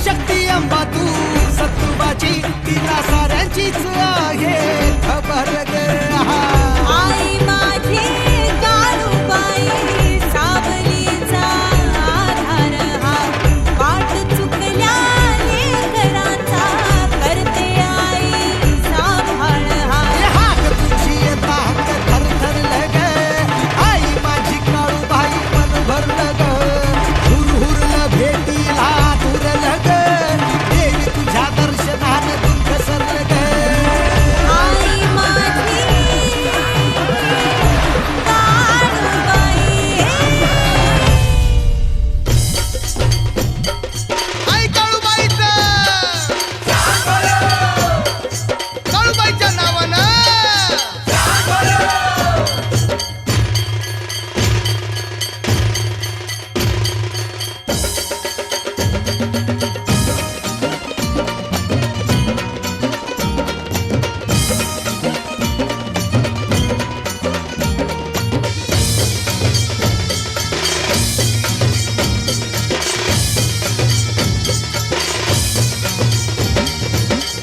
शक्ती अंबा तू सत्तुबाची तिला साऱ्यांचीच आहे खबर ग आई माझी काळूबाई सावलीचा आधार हा वाट चुकल्या लेकरांचा करते आई सांभाळ हा हाक तुझी येता हक्क थरथरलं ग आई माझी काळूबाई मन भरलं ग हुरहुरलं भेटीला तुरलं ग देवी तुझ्या दर्शनानं दुःख सरलं ग आई माझी काळूबाई आई काळूबाईचं काळूबाईच्या नावानं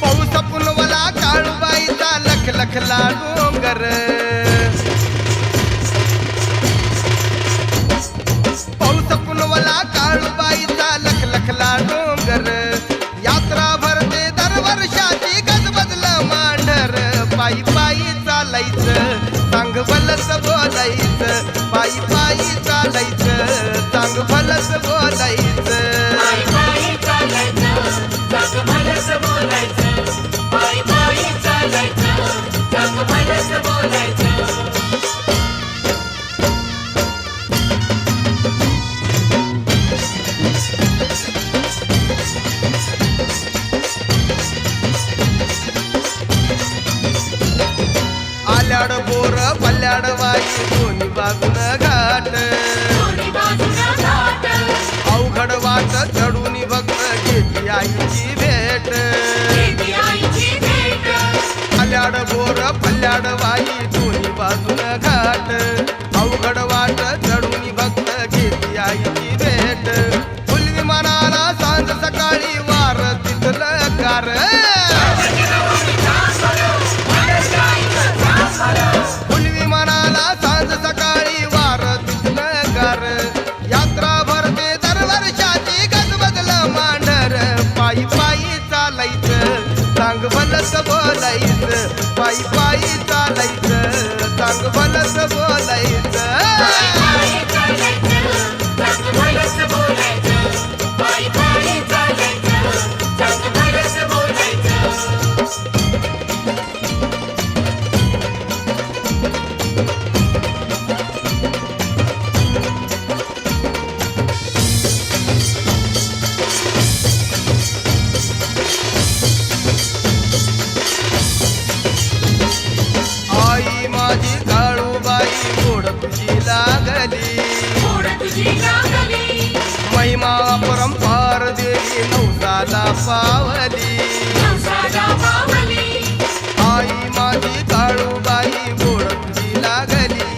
पाऊस पुनवला काळूबाईचा लख लखला डोंगर पाऊस पुनवला काळूबाईचा लख लखला डोंगर यात्रा भरते दरवर्षाची गजबजलं मांढर पायी पायी चालायचं चांग भलस बोलायचं पायी पायी चालायचं चांग भलस बोलायचं आल्याड बोर पल्ल्याड वाई दोन्ही बाजून घाट अवघड वाट चढून भक्त घेतली आईची भेट आल्याड बोर पल्ल्याड वाई दोन्ही बाजून घाट अवघड वाट चढून भक्त घेतली आईची भेट फुलविमानाला सांज सकाळी वार तिथलं कार फुलविमानाला सांज सकाळी वार तिथलं कार यात्रा भरते दरवर्षाची गजबजलं मांढर पायी पायी चालायचं चांग भलस बोलायचं पायी पायी चालायचं चांग भलस बोलायचं आई माझी काळूबाई गोड तुझी लागली महिमा परंपार देवी नवसाला पावली आई माझी काळूबाई गोड तुझी लागली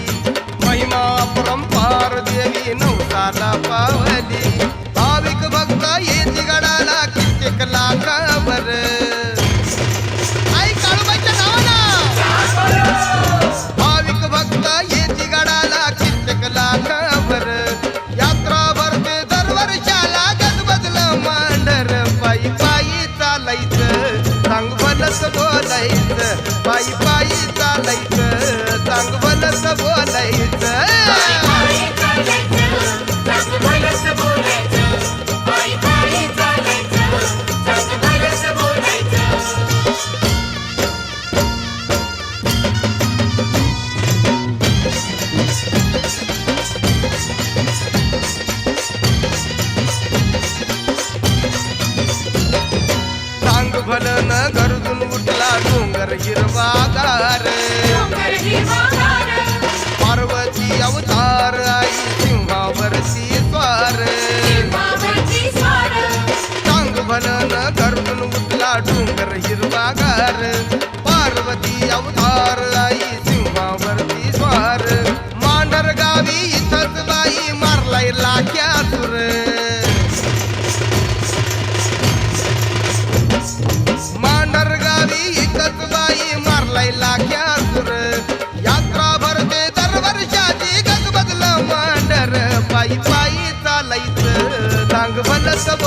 महिमा परंपार देवी नवसाला पावली भाविक भक्त येती गडाला कित्येक लाखावर आई काळूबाईच्या नावानं भाविक भक्त येती गडाला कित्येक लाखावर यात्रा भरते दरवर्षाला गजबजलं मांढर पायी पायी चालायचं चांग भलस बोलायचं पायी पायी चालायचं चांग भलस बोलायचं चांग भलन गरजून उठला डोंगर हिरवागार पार्वती अवतार आई सिंहावरती स्वार चांग भलन गरजून उठला डोंगर हिरवागार पार्वती अवतार आई सिंहावरती स्वार मांढर गावी इथंच बाई मारलाय लाख्या सुर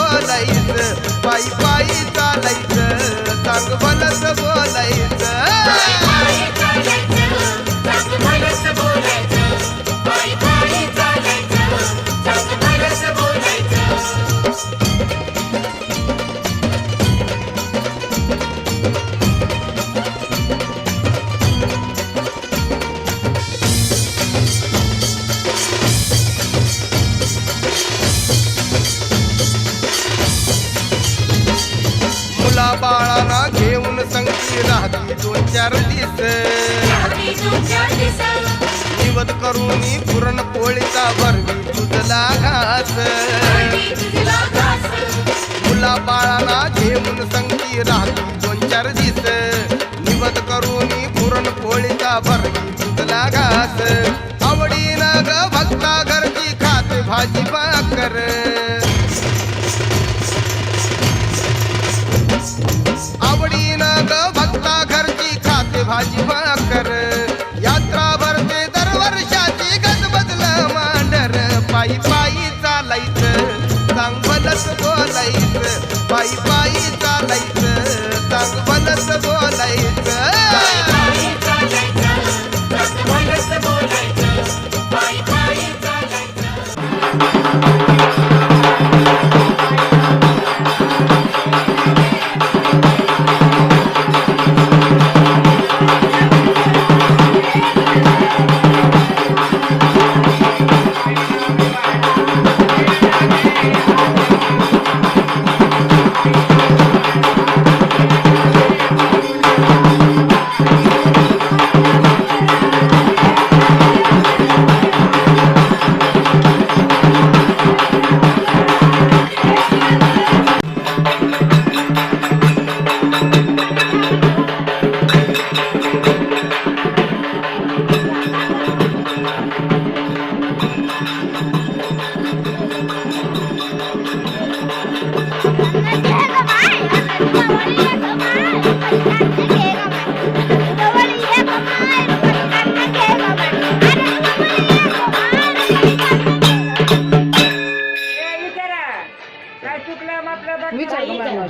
बोलायचं पायी पायी चालायचं सांग भलंच बोलायचं मुला बाळाला घेऊन संगती राहती 2-4 दिस निवद करून पुरणपोळीचा भरवी तुझला घास मुला बाळाला घेऊन संगती राहती 2-4 दिस निवद करून पुरणपोळीचा भरवी तुझला घास आवडीनं ग भक्ता घरची खात भाजी भाकर आवडीनं ग भक्ता घरची खाते भाजी भाकर यात्रा भरते दरवर्षाची गजबजलं मांडर पायी पायी चालायचं सांग भलंच बोलायचं पायी पायी चालायचं सांग भलंच बोलायचं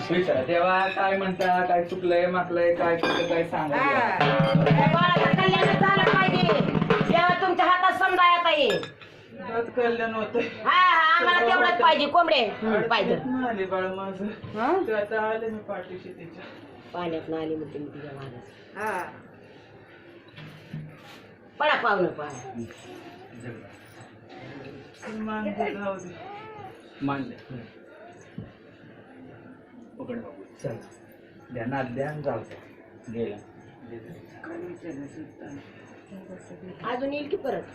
विचारा देवा काय म्हणता काय चुकलंय माकलंय काय चुकलं काय सांगा झालं पाहिजे तेव्हा तुमच्या हातात समजा येता येईल कल्याण होत हा आम्हाला तेवढंच पाहिजे कोंबडे पाहिजे आले बाळ माझं ते आता आले मी पाठीशी तिच्या पाण्यात आली म्हणते मी तुझ्या मागे पडा पाहुणं पडा मानते जाऊ दे मानले पकड बाबू चल ध्यानात ध्यान जाऊ गेला काय विचारायचं अजून येईल की परत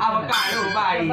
अहो काळूबाई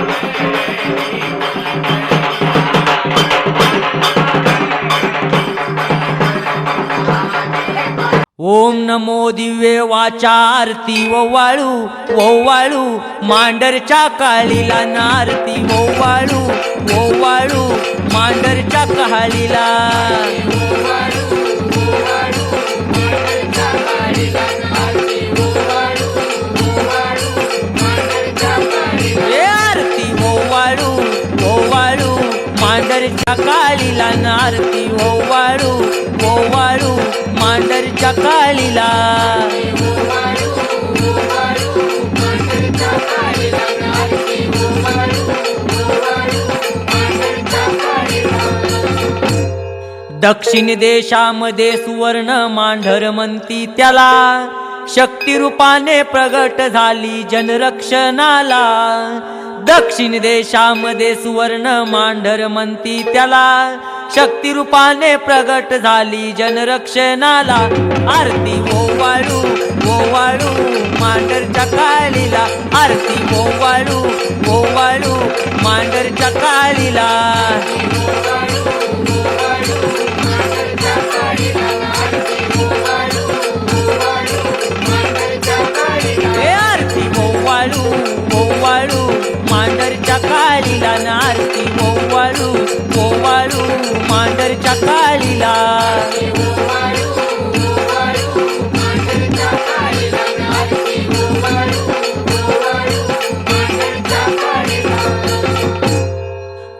Thank you. ओम नमो दिव्य वाचा आरती ओवाळू ओवाळू मांडरच्या काळीला नारती ओवाळू ओवाळू मांडरच्या काळीला आरती ओवाळू ओवाळू मांडरच्या काळीला नारती ओवाळू ओवाळू मांडरच्या काळीला दक्षिण देशामध्ये सुवर्ण मांढर म्हणती त्याला शक्ती रूपाने प्रगट झाली जनरक्षणाला दक्षिण देशामध्ये सुवर्ण मांढर म्हणती त्याला शक्ती रूपाने प्रगट झाली जनरक्षणाला आरती ओवाळू ओवाळू मांडरच्या काळीला आरती ओवाळू ओवाळू मांडरच्या काळीला आरती ओवाळू ओवाळू मांडरच्या काळीला नारती ओवाळू ओवाळू मांडरच्या काळीला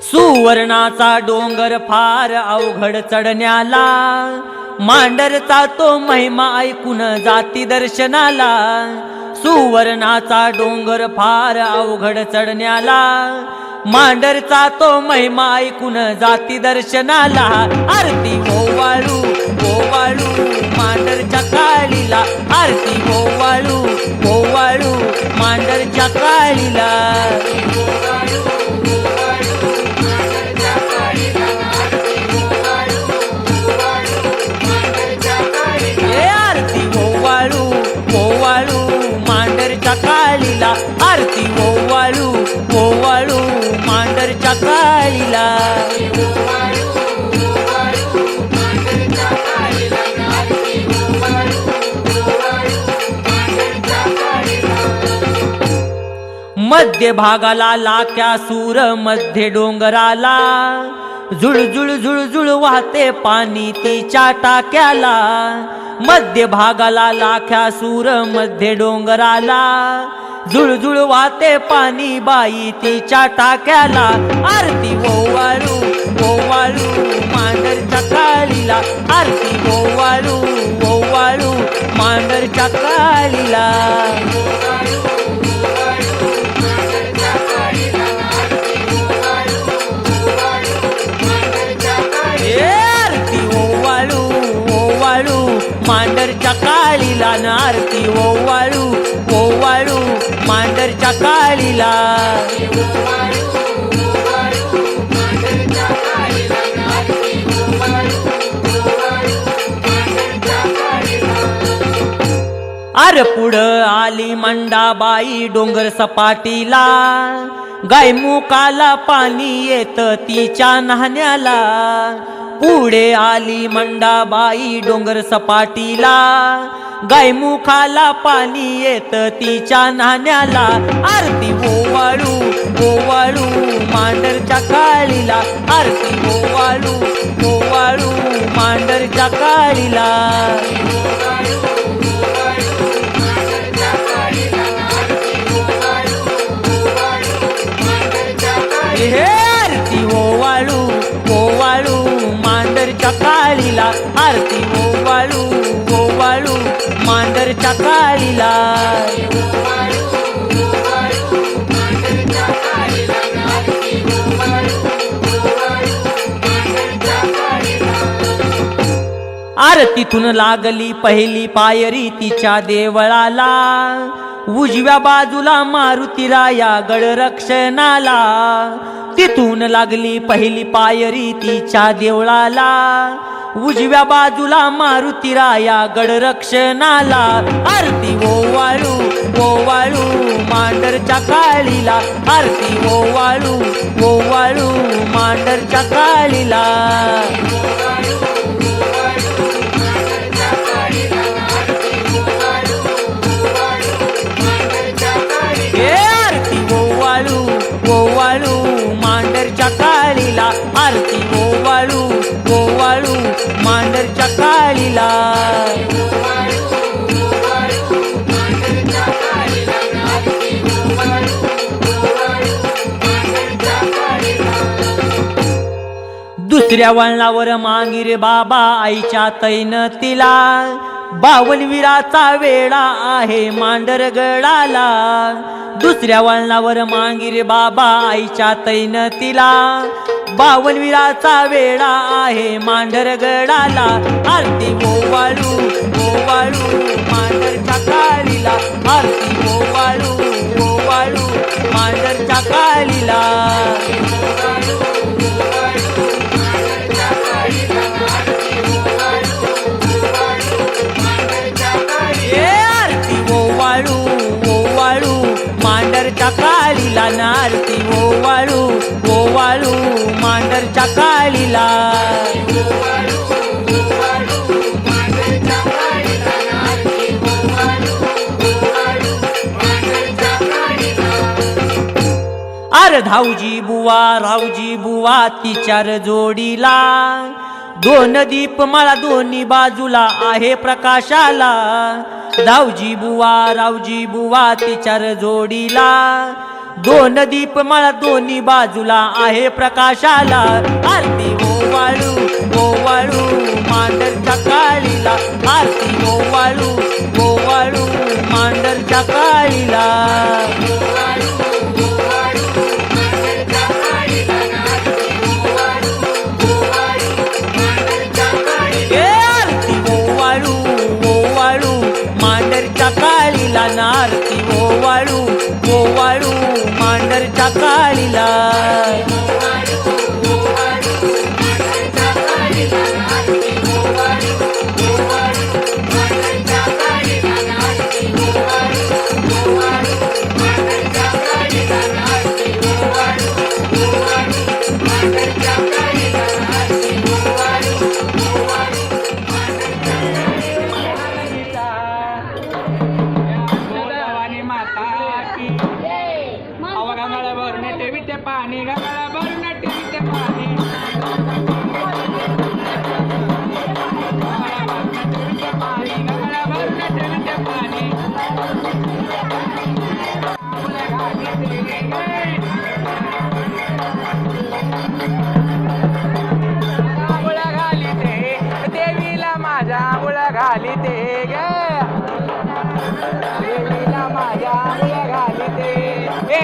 सुवर्णाचा डोंगर फार अवघड चढण्याला मांडरचा तो महिमा ऐकून जाती दर्शनाला सुवर्णाचा डोंगर फार अवघड चढण्याला मांडरचा तो महिमा ऐकून जाती दर्शनाला आरती ओवाळू ओवाळू मांडरच्या काळीला आरती ओवाळू ओवाळू मांडरच्या काळीला ओवाळू ओवाळू मांडरच्या काळीला आरती ओवाळू ओवाळू मांडरच्या काळीला मध्य भागाला लाख्या सूर मध्ये डोंगराला झुळझुळ झुळझुळ वाहते पाणी तिच्या टाक्याला मध्य भागाला लाख्या सूर मध्ये डोंगराला झुळझुळ वाहते पाणी बाई तिच्या टाक्याला आरती ओवाळू ओवाळू मांडरच्या काळीला आरती ओवाळू ओवाळू मांडरच्या काळीला ओवाळू ओवाळू मांडरच्या काळीला नारती ओवाळू ओवाळू मांडरच्या काळीला अर पुढं आली मंडाबाई डोंगर सपाटीला गायमुखाला पाणी येत तिच्या नाहण्याला पुढे आली मंडाबाई डोंगर सपाटीला गायमुखाला पाणी येत तिच्या नाहण्याला आरती ओवाळू ओवाळू मांडरच्या काळीला आरती ओवाळू ओवाळू मांडरच्या काळीला आरती ओवाळू ओवाळू मांडरच्या काळीला आरती ओवाळू ओवाळू मांडरच्या काळीला आरतीतून लागली पहिली पायरी तिच्या देवळाला उजव्या बाजूला मारुतीराया गड रक्षणाला तिथून लागली पहिली पायरी तिच्या देवळाला उजव्या बाजूला मारुतीराया गड रक्षणाला आरती ओवाळू ओवाळू मांडरच्या काळीला आरती ओवाळू ओवाळू मांडरच्या काळीला ओवाळू मांडरच्या काळीला आरती ओवाळू ओवाळू मांडरच्या काळीला दुसऱ्या वळणावर मांगीर बाबा आईच्या तैनतीला बावनवीराचा वेळा आहे मांडरगडाला दुसऱ्या वळणावर मांगीर बाबा आईच्या तैनतीला बावनवीराचा वेळा आहे मांडरगडाला आरती ओवाळू ओवाळू मांडरच्या काळीला आरती ओवाळू ओवाळू मांडरच्या काळीला ओवाळू ओवाळू मांडरच्या काळीला नारती ओवाळू ओवाळू मांडरच्या काळीला अरे धावजी बुवा रावजी बुवा तिचार जोडीला दोन दीप मला दोन्ही बाजूला आहे प्रकाशाला धावजी बुवा रावजी बुवा तिचार जोडीला दोन दीप मला दोन्ही बाजूला आहे प्रकाशाला आरती ओवाळू ओवाळू मांडरच्या काळीला आरती ओवाळू ओवाळू मांडरच्या काळीला काळीला नारती ओवाळू ओवाळू मांडरच्या काळीला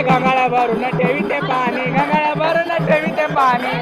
गंगाळा भरून ठेवी ते पाणी गंगाळा भरून ठेवी ते पाणी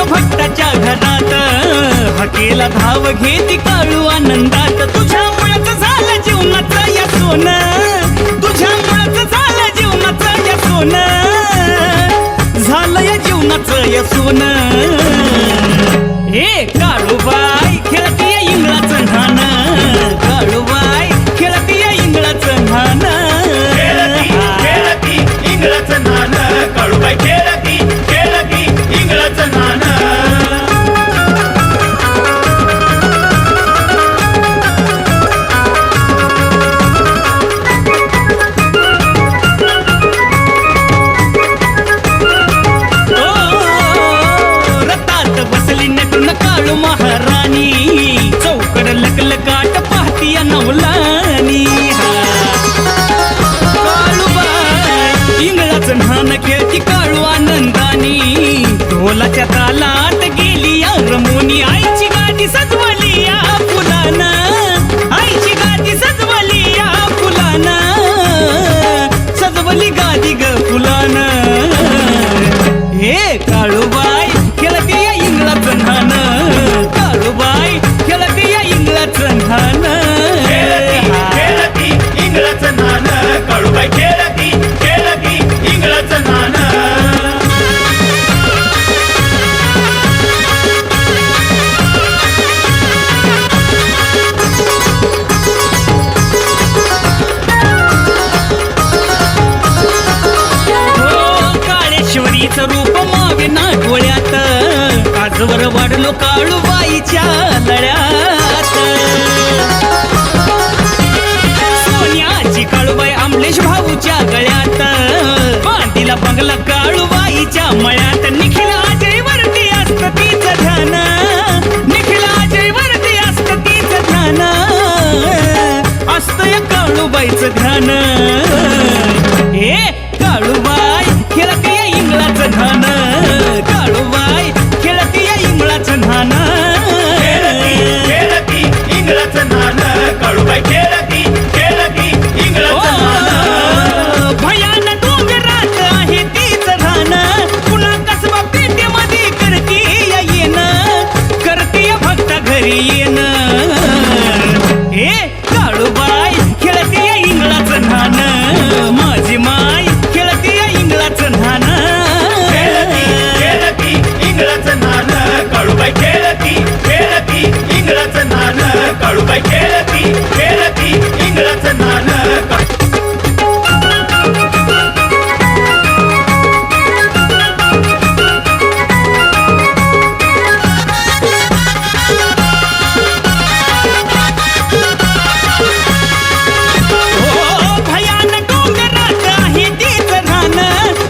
भक्ताच्या घरात हकेला धाव घेती काळू आनंदात तुझ्यामुळेच झालं जीवनाचं या सोनं तुझ्यामुळेच झालं जीवनाचं या सोनं झालं या जीवनाचं या सोनं हे काळूबाई खेळती या इंगळाचं घाण काळूबाई खेळती या इंगळाचं घाण खेळती इंगळाचं नाणं काळूबाई खेळती इंगळाचं नाणं रतात बसली नटून काळू महाराणी चौकड लकलकाट पाहती या नवलानी काळूबाई इंगळाचं न्हाण खेळती काळू आनंदानी ढोलाच्या तालात गेली या रमोनी आईची गादी सजवली या फुलानं आईची गादी सजवली या फुलानं सजवली गादी ग फुलानं हे काळूबाई खेळती या इंगळाचं न्हाण काळूबाई खेळती या इंगळाचं न्हाण खेळती इंगळाचं नाणं काळूबाई खेळती इंगळाचं नाणं काळेश्वरीचं रूप मागे ना डोळ्यात आजवर वाढलो काळूबाईच्या लढ्यात सोन्याची काळूबाई आमलेश भाऊच्या गळ्यात बांधीला बंगला काळूबाईच्या मळ्यात निखिल अजय वरती असत तिचं ध्यान निखिल अजय वरती असत तिचं ध्यान असत या काळूबाईचं ध्यान हे काळूबाई खेळती या इंगळाचं न्हाण काळूबाई खेळती या इंगळाचं न्हाण खेळती इंगळाचं नाणं काळूबाई खेळती इंगळाचं नाणं भयान डोंगरात आहे तीच रान पुन्हा कसबा पेटेमध्ये करती या येणं करती या भक्ता घरी येणं हे काळूबाई खेळती या इंगळाचं न्हाण माझी माय खेळती या इंगळाचं न्हाण खेळती इंगळाचं नाणं काळूबाई खेळती इंगळाचं नाणं काळूबाई खेळती इंगळाचं नाणं भयान डोंगरात आहे तीच रान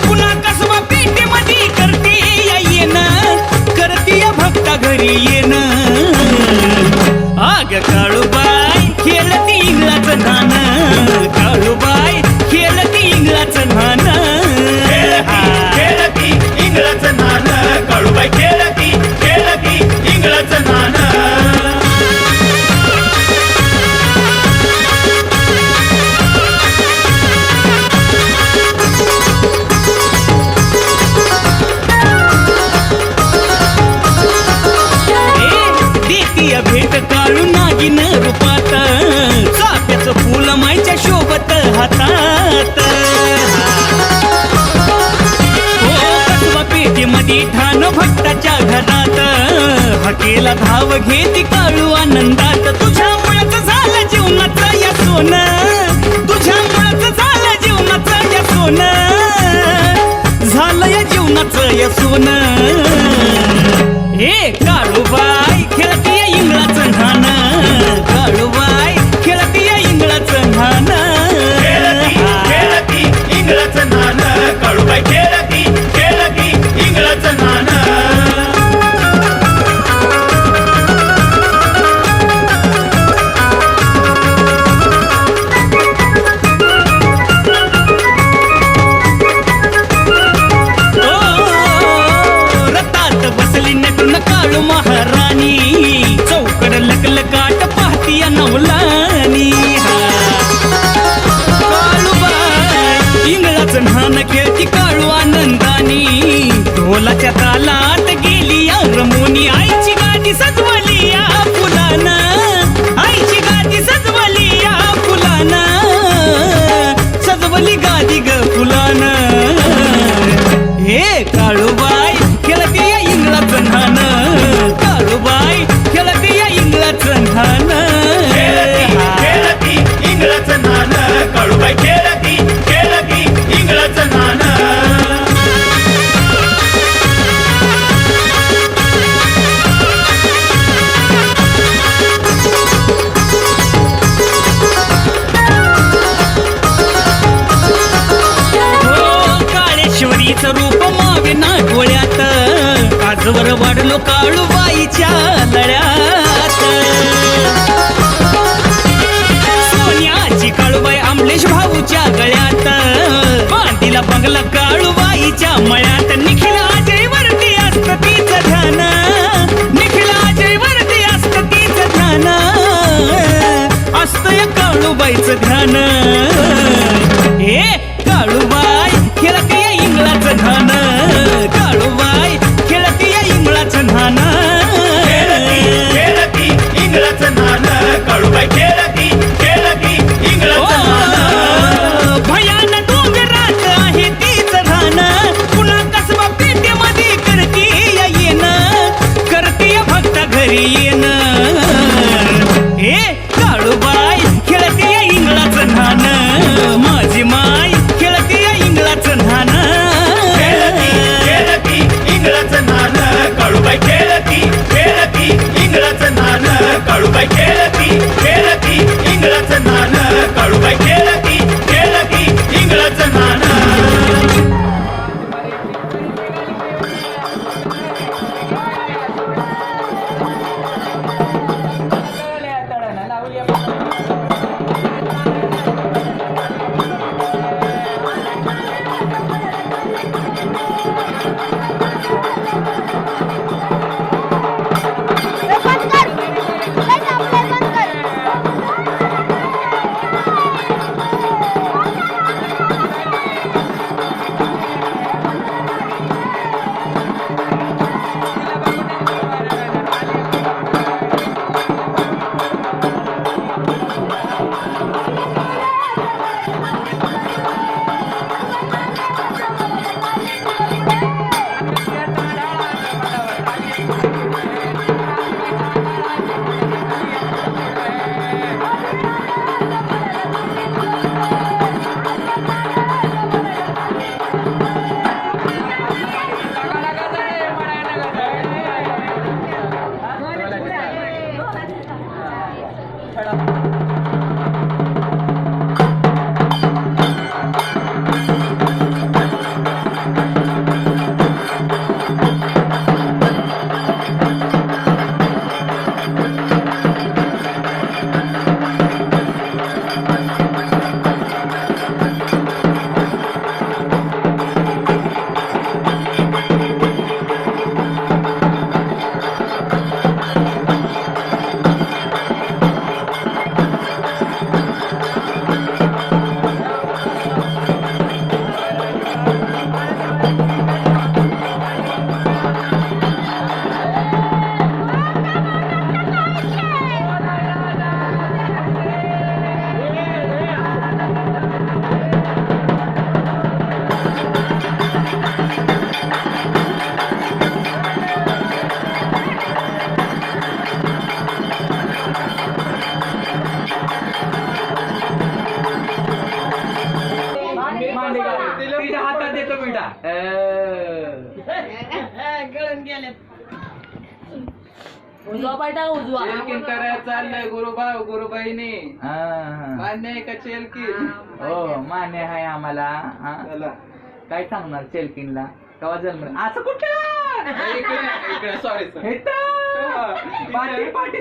पुन्हा कसबा पेटेमध्ये करते या येणं करते या भक्ता घरी येणं आग काळूबाई खेळती इंगळाचं न्हाण काळूबाई खेळती इंगळाचं न्हाण खेळती इंगळाचं नाणं काळूबाई खेळती इंगळाचं नाणं देती या भेट काळू नागिन रूपात चाफ्याचं फुल मायच्या शोभत हातात कसबा पेटीमध्ये ठाण भक्ताच्या घरात हकेला धाव घेती काळू आनंदात तुझ्यामुळेच झालं जीवनाचं या सोनं तुझ्यामुळेच झालं जीवनाचं या सोनं झालं या जीवनाचं या सोनं हे काळूबाई खेळती या इंगळाचं न्हाण काळूबाई खेळती या इंगळाचं न्हाण खेळती इंगळाचं नाणं काळूबाई खेळती इंगळाचं नाणं रतात बसली नटून काळू महाराणी चौकड लकलकाट पाहती या नवलानी काळूबाई इंगळाचं न्हाण खेळती काळू आनंदानी ढोलाच्या तालात गेली या आजवर वाढलो काळूबाईच्या लळ्यात सोन्याची काळूबाई आमलेश भाऊच्या गळ्यात बांधीला बंगला काळूबाईच्या मळ्यात निखिल अजय वरती असत तिचं ध्यान निखिल अजय वरती असत तिचं ध्यान असतंय काळूबाईचं ध्यान हे काळूबाई खेळती या इंगळाचं धान काळूबाई खेळती या इंगळाचं धान खेळती इंगळाचं नान काळूबाई खेळती इंगळाचं नान भयान डोंगरात आहे तीच रान पुन्हा कसबा पेटेमध्ये करती या येणं करती या भक्ता घरी येणं हे काळूबाई खेळती या इंगळाचं धान माझी माय खेळती या इंगळाचं धान खेळती इंगळाचं नान काळूबाई खेळती इंगळाचं नान काळूबाई खेळती इंगळाचं नान काळूबाई खेळती इंगळाचं नान तिच्या हातात देतो बेटा चेलकीन करायला चाललंय गुरुभाऊ गुरुबाईने मान्य आहे का चेलकीन हो मान्य आहे आम्हाला चला काय सांगणार चेलकिनला कवा जन्म असं कुठं इकडे सॉरी पाठी पाठी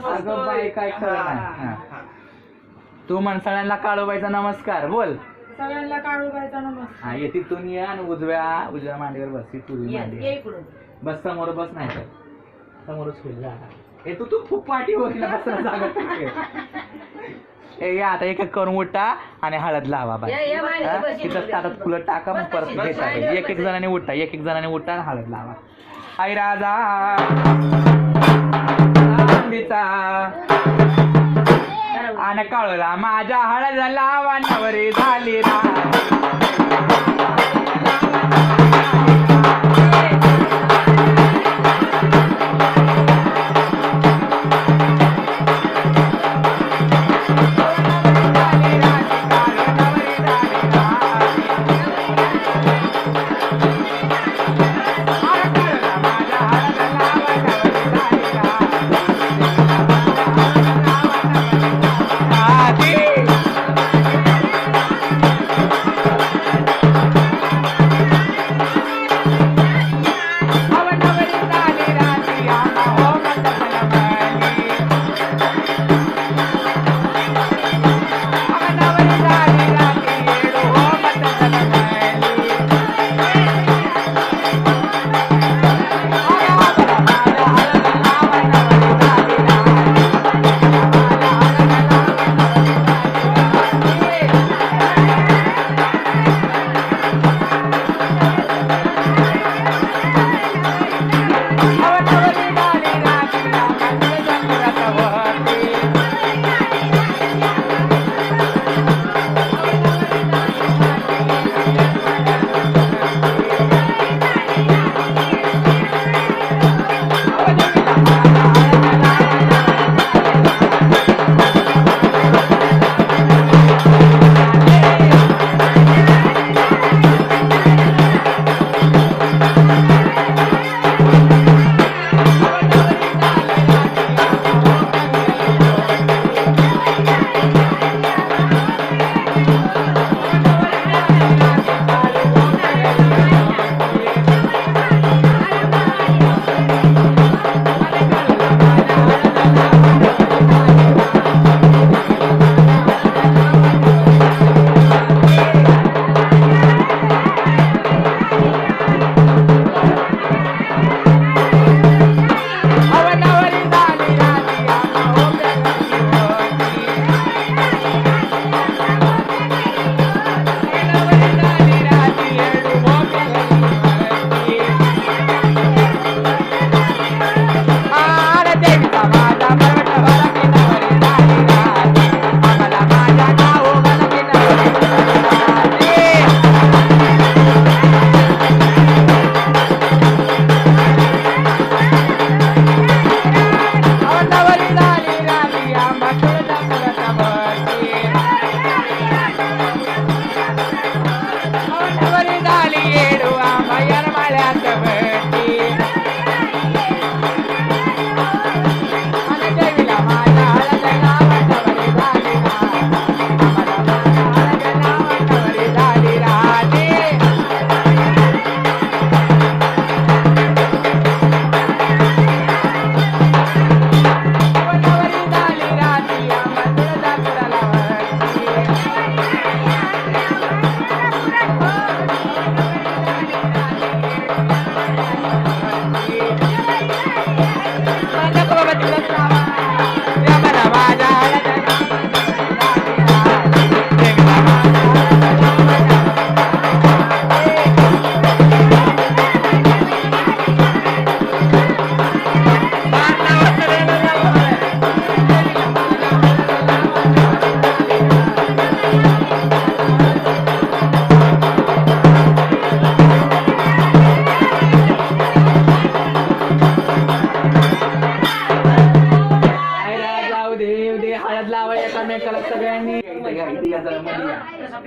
अगं बाई काय खरं नाही तू म्हणसाळ्यांना काळूबाईचा नमस्कार बोल सगळ्यांना काळूबाईचा नमस्कार हा ये तिथून ये आणि उजव्या मांडीवर बस ती तुझी मांडी बस समोर बस नाही तर समोरच होईल जागा हे तू खूप पाठी होईल बसला जागा ए या आता एक एक करून उठा आणि हळद लावा बाई तिथं ताटात फुलं टाका मग परत घेता एक एक जणांनी उठा आणि हळद लावा आई राजा आणि कळला माझ्या हळद लावाण्यावरी झाली रा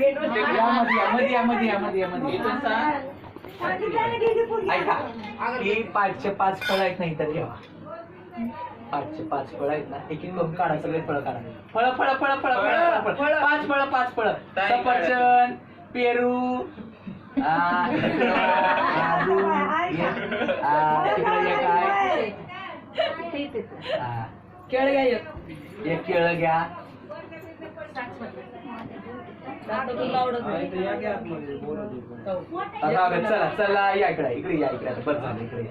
इथून सांग. ऐका ही 5चे 5 फळं आहेत नाही तर ठेवा 5चे 5 फळं आहेत ना एक एक करून काढा सगळे फळं काढा फळं 5 फळं सफरचंद पेरू तिकडे काय एक केळं घ्या चला चला या इकडे या इकडे आता बस झालं इकडे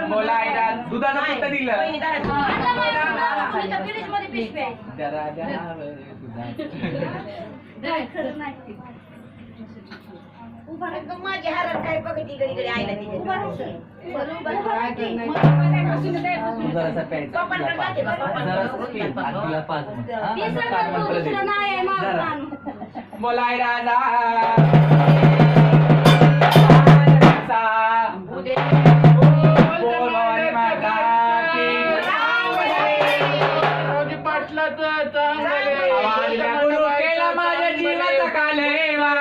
बोला आईला दुधानं कुठं दिलं माझ्या हातात काय बघत इकडे इकडे आईला जरासा प्यायचा तुला 5 बोला आई राजा माझ्या जीवाचा कालेवा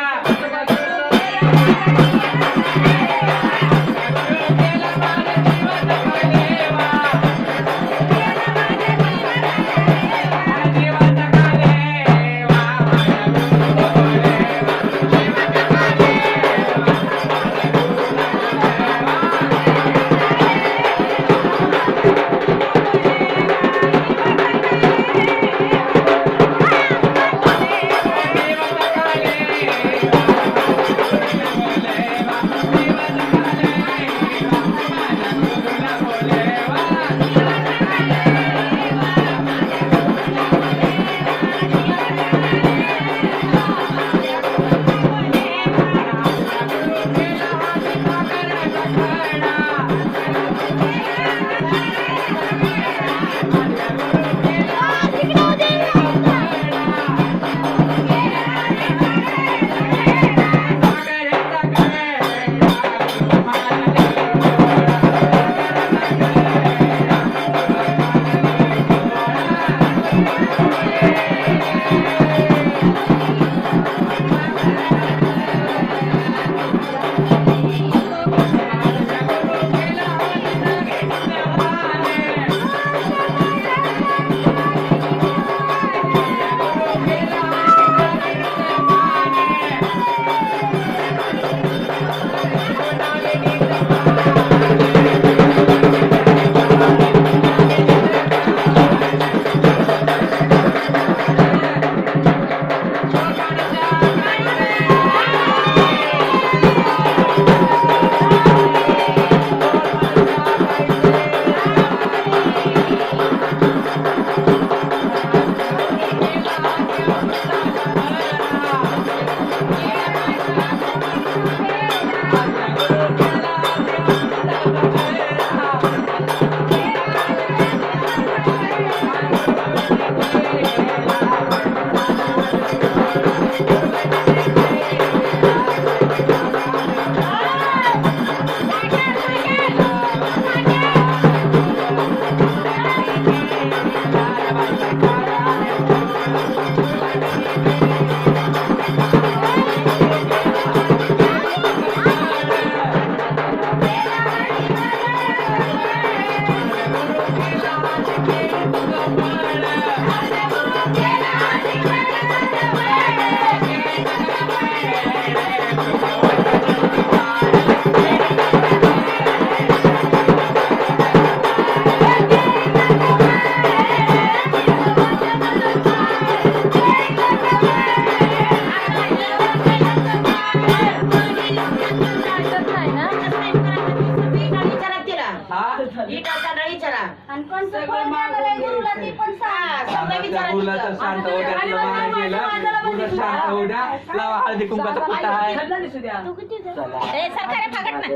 थोडं शांत होऊ द्या. लावा हळदी कुंकाचा पुठा आहे. चला. ए, सरकार फागत ना.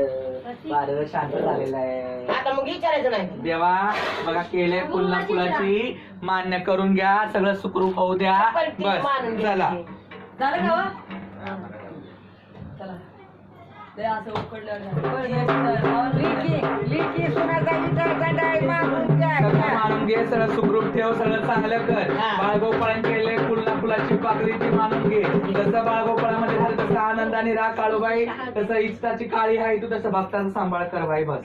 बाळ शांत झालेलं आहे. आता मग विचारायचं नाही. देवा बघा केले पुन्हा फुलाची मान्य करून घ्या. सगळं सुखरूप होऊ द्या. बस चला. झालं का वा? चला ते असं उकडल्यावर सगळं मानून घे. सगळं सुखरूप ठेव. सगळं चांगलं कर. बाळगोपाळाने केले पुन्हा फुलाची पाकळी ती मानून घे. जसं बाळगोपाळामध्ये झालं तसं आनंदाने राहा काळूबाई. तसं इष्टाची काळी आहे तू तसं भक्ताचा सांभाळ कर बाई. बस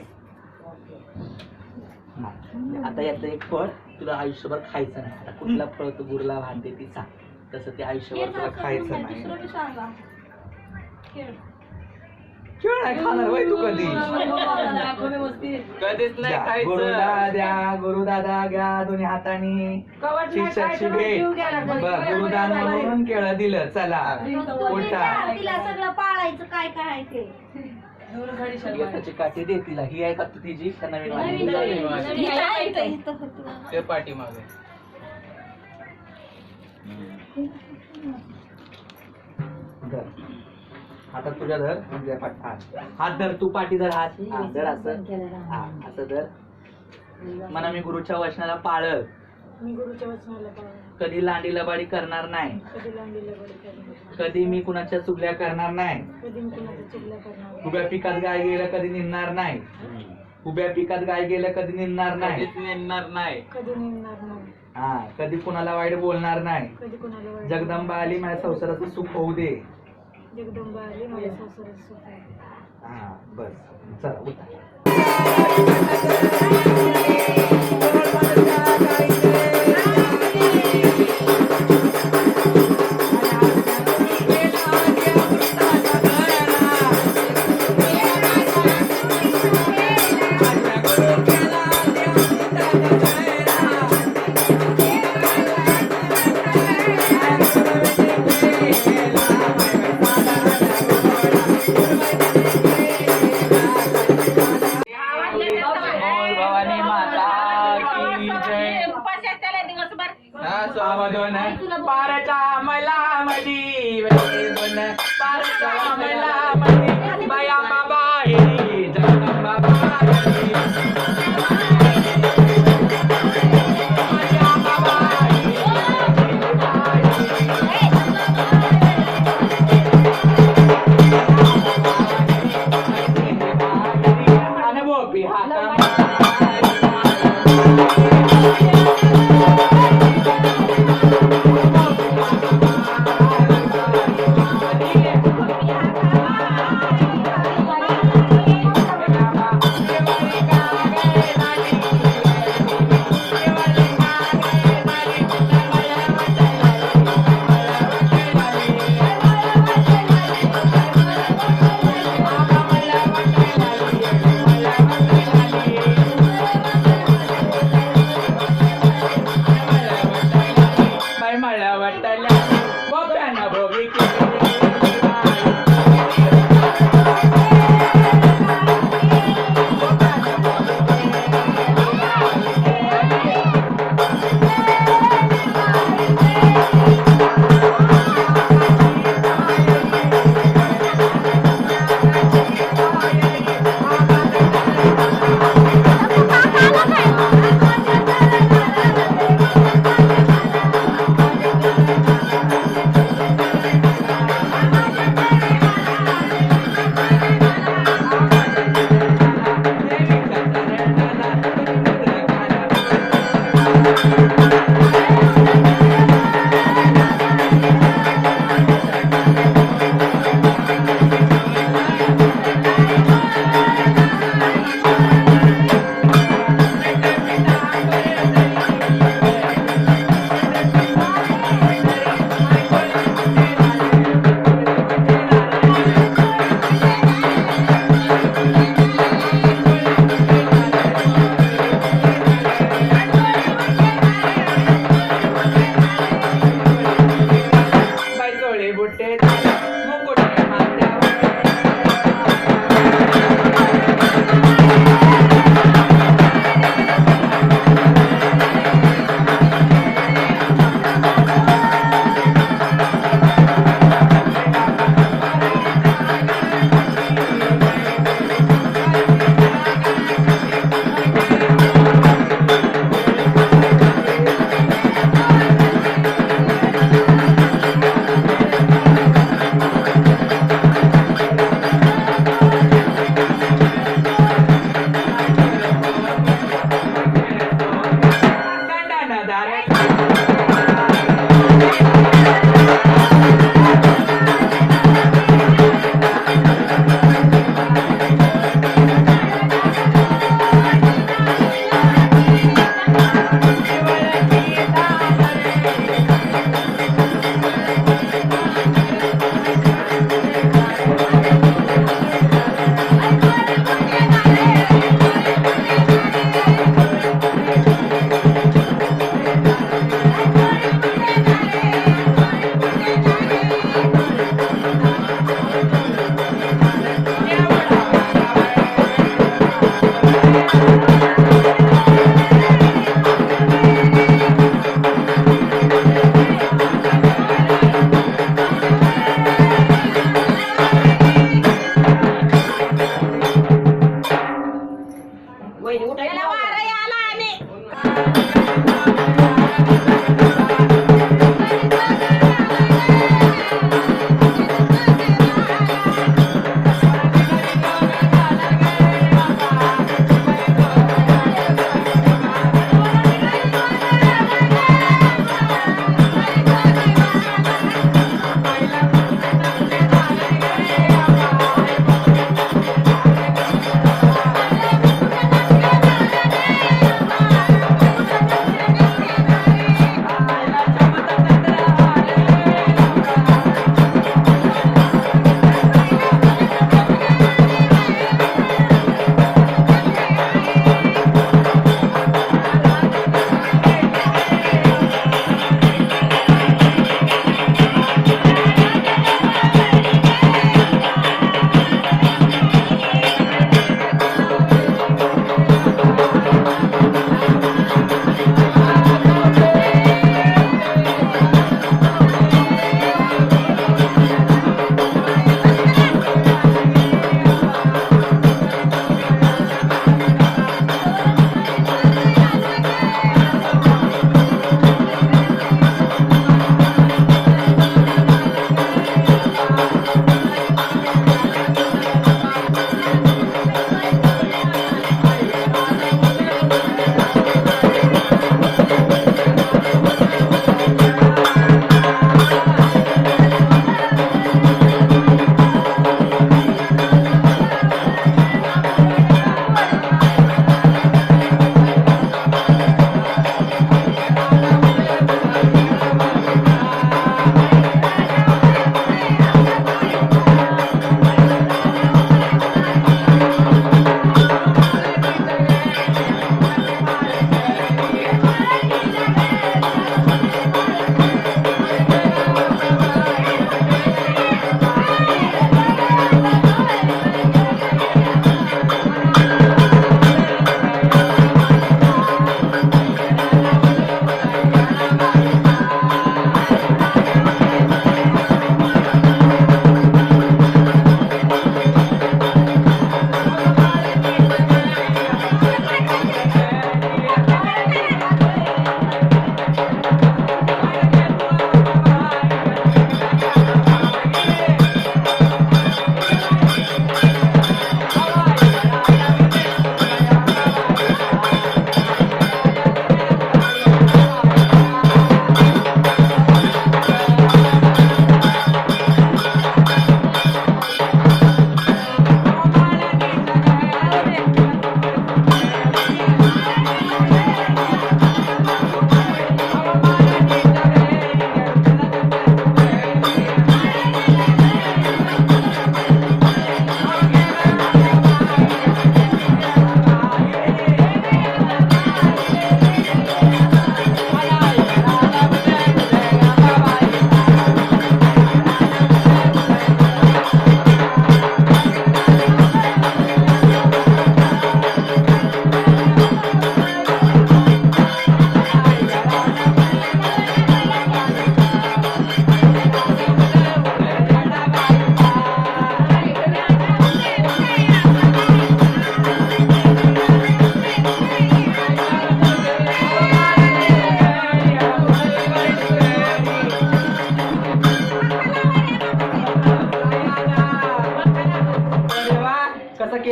आता याचं एक फळ तुला आयुष्यभर खायचं नाही. आता कुठला फळ तू गुरुला भांडते ती सांग. तसं ते आयुष्यभर तुला खायचं नाही. खेळ नाही खाणार बाई तू कधी. कधीच नाही द्या, खायचं. गुरुदा द्या. गुरुदादा घ्या दोन्ही हाताने. शिष्याची भेट. बरं गुरुदान म्हणून केळ दिलं. चला उठा. तिला सगळं पाळायचं काय काय ते त्याची काठी दे तिला. ही आहे का तू तिची का नवीन वाली? ते पाठीमागे धर. आता तुझ्या धर म्हणजे हात धर. तू पाठी धर. हात हा, धर असं. हा असं धर. म्हणा मी गुरुच्या वचनाला पाळल. मी गुरुच्या वचनाला पाळणार. कधी लांडी लबाडी करणार नाही. कधी लांडी लगड करणार. कधी मी कुणाच्या चुगल्या करणार नाही. कधी मी कुणाच्या चुगल्या करणार. उभ्या पिकात गाय गेलं कधी निघणार नाही. उभ्या पिकात गाय गेलं कधी निघणार नाही. कधीच नेणार नाही. कधी निघणार नाही. हा कधी कुणाला वाईट बोलणार नाही. कधी कुणाला वाईट. जगदंबा आली माझ्या संसाराचं सुख होऊ दे. जगदंबा आली माझ्या संसारात सुख आहे. हा बस चला उठा. भवानी माता की जय. सावधान पारच्या मैलामधी पारच्या मैलामधी बाया बाबा हे जगदंबा बाई. बाया बाबा अनुभव हाता.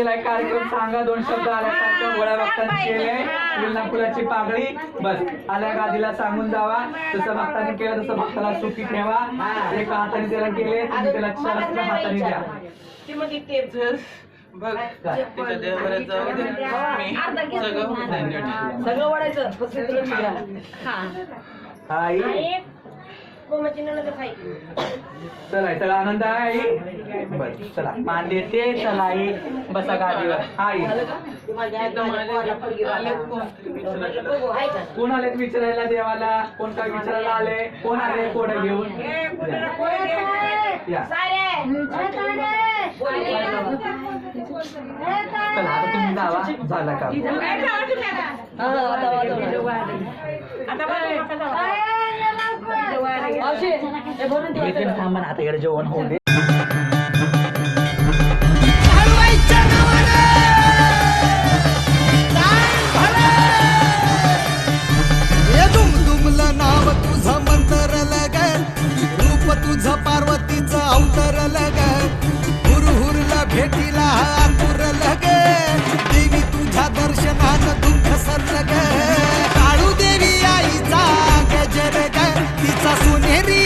केलाय कार्यक्रम सांगा 2 शब्द आल्यासारखं गोळ्या भक्तांनी केलंय विलना फुलाची पागळी बस आल्या गादीला सांगून जावा जसं भक्तांनी केलं तसं भक्ताला सुखी ठेवा एका हाताने त्याला केले तुम्ही त्याला 4 हाताने द्या बघ तिच्या देवाऱ्यात जाऊ दे मी सगळं होऊन जाईल नीट. सगळं ओढायचं फक्त तुला निघा. आई चला चला आनंद आहे आई बस चला मान देते चला आई बसा गादीवर आई कोण आलेत विचारायला देवाला कोण काय विचारायला आले कोण आले कोण घेऊन या चला आता तुम्ही जावा झाला का थांबा आता इकडे जेवण होऊ दे हे दुमदुमलं नाव तुझं मंतरलं ग रूप तुझं पार्वतीचं अवतरलं ग हुरहुरला भेटीला आतुरलं ग देवी तुझ्या दर्शनानं दुःख सरलं ग काळू देवी आईचा गजर ग तिचा सोनेरी